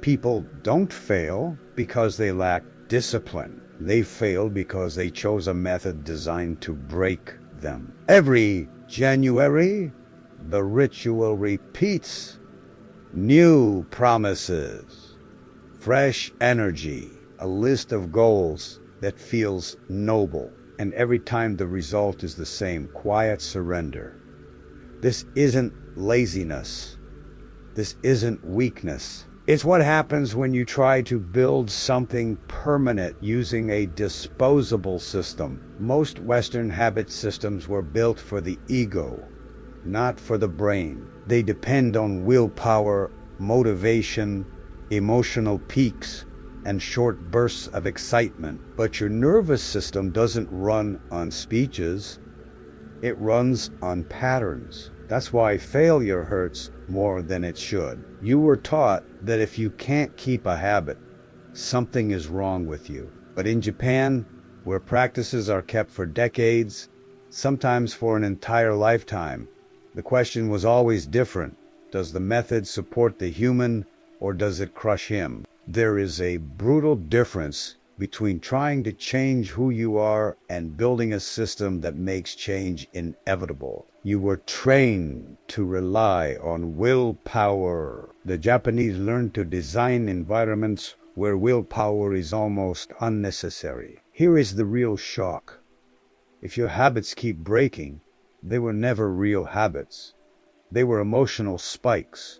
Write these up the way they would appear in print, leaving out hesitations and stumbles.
People don't fail because they lack discipline. They fail because they chose a method designed to break them. Every January, the ritual repeats. New promises, fresh energy, a list of goals that feels noble. And every time the result is the same, quiet surrender. This isn't laziness. This isn't weakness. It's what happens when you try to build something permanent using a disposable system. Most Western habit systems were built for the ego, not for the brain. They depend on willpower, motivation, emotional peaks, and short bursts of excitement. But your nervous system doesn't run on speeches. It runs on patterns. That's why failure hurts more than it should. You were taught that if you can't keep a habit, something is wrong with you. But in Japan, where practices are kept for decades, sometimes for an entire lifetime, the question was always different. Does the method support the human, or does it crush him? There is a brutal difference between trying to change who you are and building a system that makes change inevitable. You were trained to rely on willpower. The Japanese learned to design environments where willpower is almost unnecessary. Here is the real shock. If your habits keep breaking, they were never real habits. They were emotional spikes,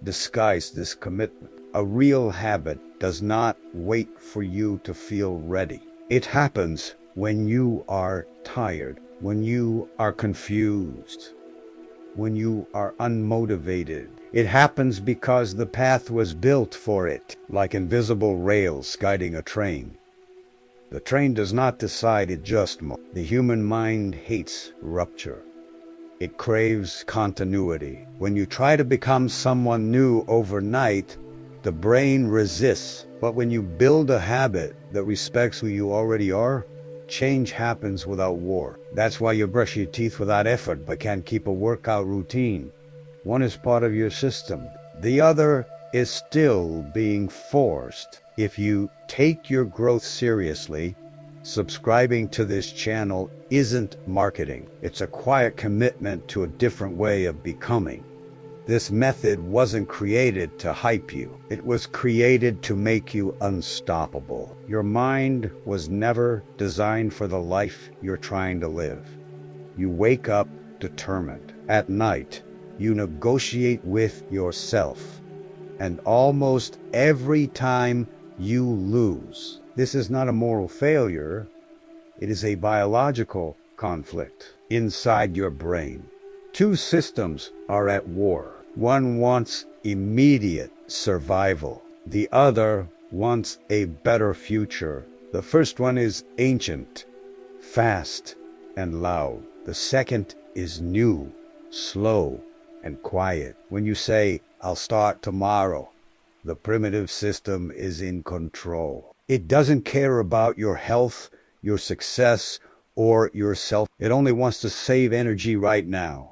disguised as commitment. A real habit does not wait for you to feel ready. It happens when you are tired, when you are confused, when you are unmotivated. It happens because the path was built for it, like invisible rails guiding a train. The train does not decide, it just moves. The human mind hates rupture. It craves continuity. When you try to become someone new overnight, the brain resists. But when you build a habit that respects who you already are, change happens without war. That's why you brush your teeth without effort but can't keep a workout routine. One is part of your system. The other is still being forced. If you take your growth seriously, subscribing to this channel isn't marketing. It's a quiet commitment to a different way of becoming. This method wasn't created to hype you. It was created to make you unstoppable. Your mind was never designed for the life you're trying to live. You wake up determined. At night, you negotiate with yourself. And almost every time you lose. This is not a moral failure. It is a biological conflict inside your brain. Two systems are at war. One wants immediate survival. The other wants a better future. The first one is ancient, fast, and loud. The second is new, slow, and quiet. When you say, "I'll start tomorrow," the primitive system is in control. It doesn't care about your health, your success, or yourself. It only wants to save energy right now.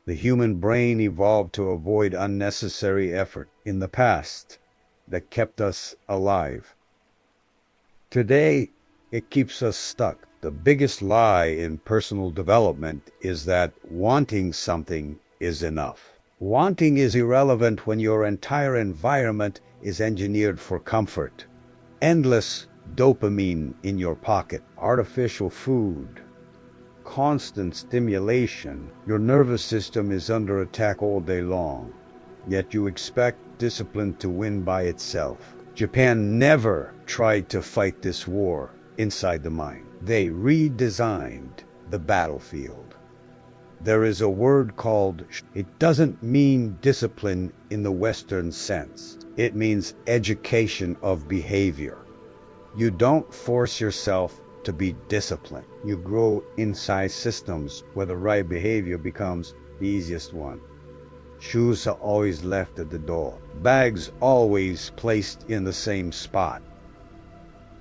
The human brain evolved to avoid unnecessary effort in the past that kept us alive. Today, it keeps us stuck. The biggest lie in personal development is that wanting something is enough. Wanting is irrelevant when your entire environment is engineered for comfort. Endless dopamine in your pocket, artificial food, constant stimulation. Your nervous system is under attack all day long, yet you expect discipline to win by itself. Japan never tried to fight this war inside the mind. They redesigned the battlefield. There is a word called, it doesn't mean discipline in the Western sense. It means education of behavior. You don't force yourself to be disciplined. You grow inside systems where the right behavior becomes the easiest one. Shoes are always left at the door. Bags always placed in the same spot.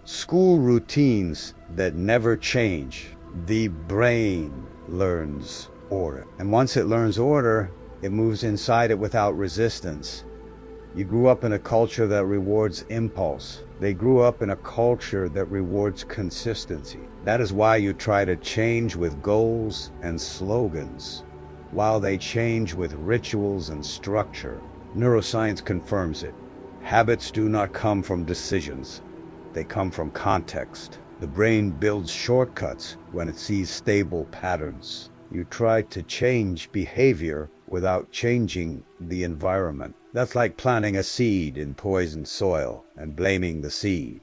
School routines that never change. The brain learns order. And once it learns order, it moves inside it without resistance. You grew up in a culture that rewards impulse. They grew up in a culture that rewards consistency. That is why you try to change with goals and slogans, while they change with rituals and structure. Neuroscience confirms it. Habits do not come from decisions. They come from context. The brain builds shortcuts when it sees stable patterns. You try to change behavior without changing the environment. That's like planting a seed in poisoned soil and blaming the seed.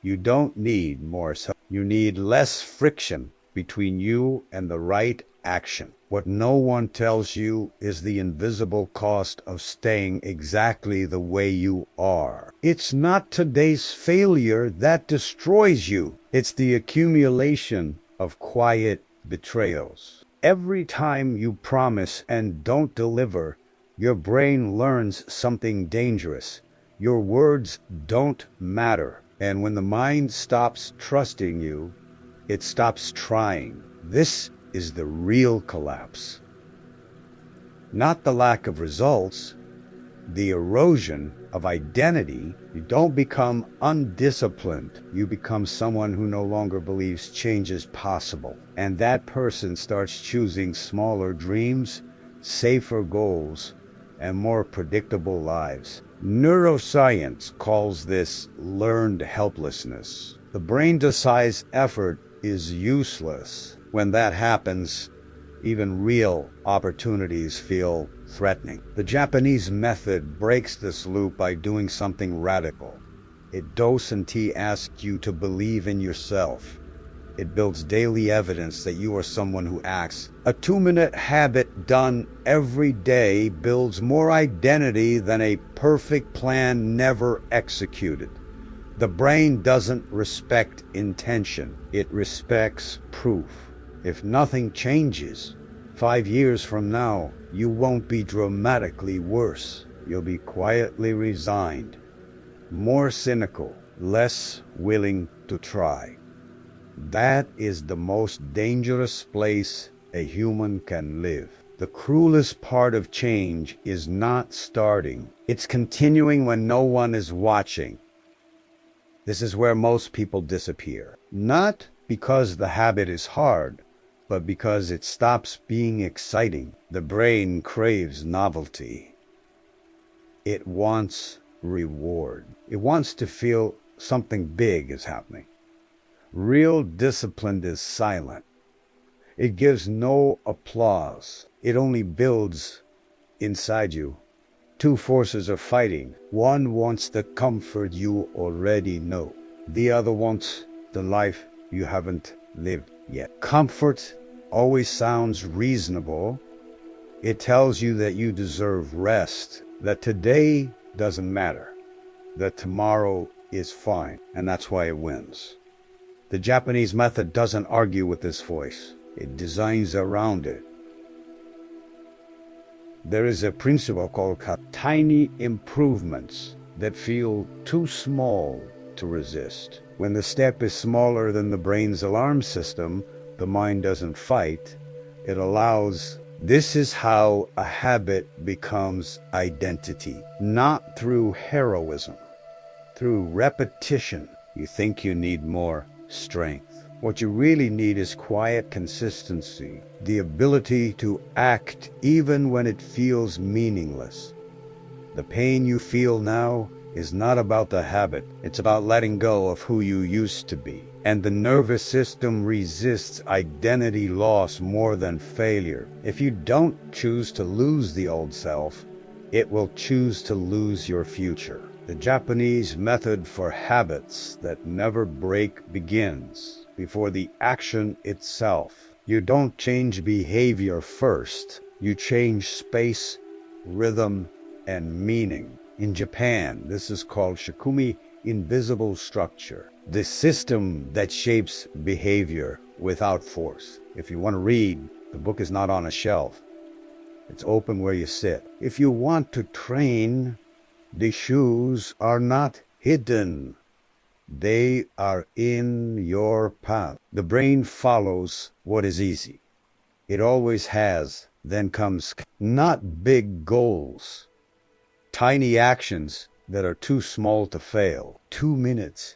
You don't need more, you need less friction between you and the right action. What no one tells you is the invisible cost of staying exactly the way you are. It's not today's failure that destroys you. It's the accumulation of quiet betrayals. Every time you promise and don't deliver, your brain learns something dangerous. Your words don't matter. And when the mind stops trusting you, it stops trying. This is the real collapse. Not the lack of results, the erosion of identity. You don't become undisciplined. You become someone who no longer believes change is possible. And that person starts choosing smaller dreams, safer goals, and more predictable lives. Neuroscience calls this learned helplessness. The brain decides effort is useless. When that happens, even real opportunities feel threatening. The Japanese method breaks this loop by doing something radical. It doesn't ask you to believe in yourself. It builds daily evidence that you are someone who acts. A 2-minute habit done every day builds more identity than a perfect plan never executed. The brain doesn't respect intention. It respects proof. If nothing changes, 5 years from now, you won't be dramatically worse. You'll be quietly resigned, more cynical, less willing to try. That is the most dangerous place a human can live. The cruelest part of change is not starting. It's continuing when no one is watching. This is where most people disappear. Not because the habit is hard, but because it stops being exciting. The brain craves novelty. It wants reward. It wants to feel something big is happening. Real discipline is silent. It gives no applause. It only builds inside you. Two forces are fighting. One wants the comfort you already know. The other wants the life you haven't lived yet. Comfort always sounds reasonable. It tells you that you deserve rest, that today doesn't matter, that tomorrow is fine, and that's why it wins. The Japanese method doesn't argue with this voice. It designs around it. There is a principle called tiny improvements that feel too small to resist. When the step is smaller than the brain's alarm system, the mind doesn't fight. It allows. This is how a habit becomes identity. Not through heroism, through repetition. You think you need more strength. What you really need is quiet consistency, the ability to act even when it feels meaningless. The pain you feel now is not about the habit. It's about letting go of who you used to be. And the nervous system resists identity loss more than failure. If you don't choose to lose the old self, it will choose to lose your future. The Japanese method for habits that never break begins before the action itself. You don't change behavior first. You change space, rhythm, and meaning. In Japan, this is called shikumi, invisible structure. The system that shapes behavior without force. If you want to read, the book is not on a shelf. It's open where you sit. If you want to train, the shoes are not hidden. They are in your path. The brain follows what is easy. It always has. Then comes not big goals. Tiny actions that are too small to fail. 2 minutes,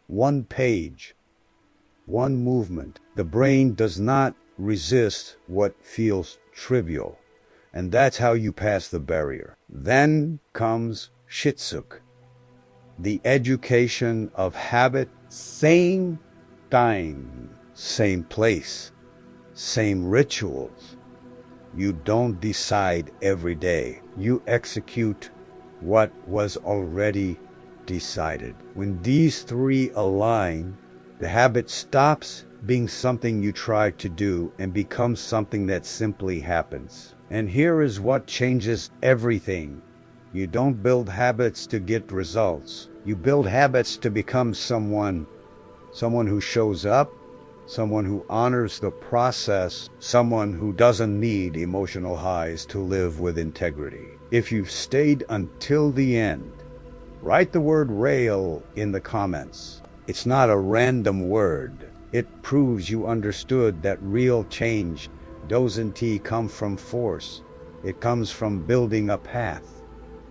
one page, one movement. The brain does not resist what feels trivial. And that's how you pass the barrier. Then comes Shitsuk, the education of habit. Same time, same place, same rituals. You don't decide every day. You execute what was already decided. When these three align, the habit stops being something you try to do and becomes something that simply happens. And here is what changes everything. You don't build habits to get results. You build habits to become someone who shows up, someone who honors the process, someone who doesn't need emotional highs to live with integrity. If you've stayed until the end, write the word rail in the comments. It's not a random word. It proves you understood that real change doesn't come from force. It comes from building a path.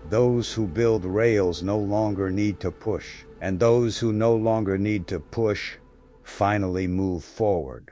Those who build rails no longer need to push, and those who no longer need to push finally move forward.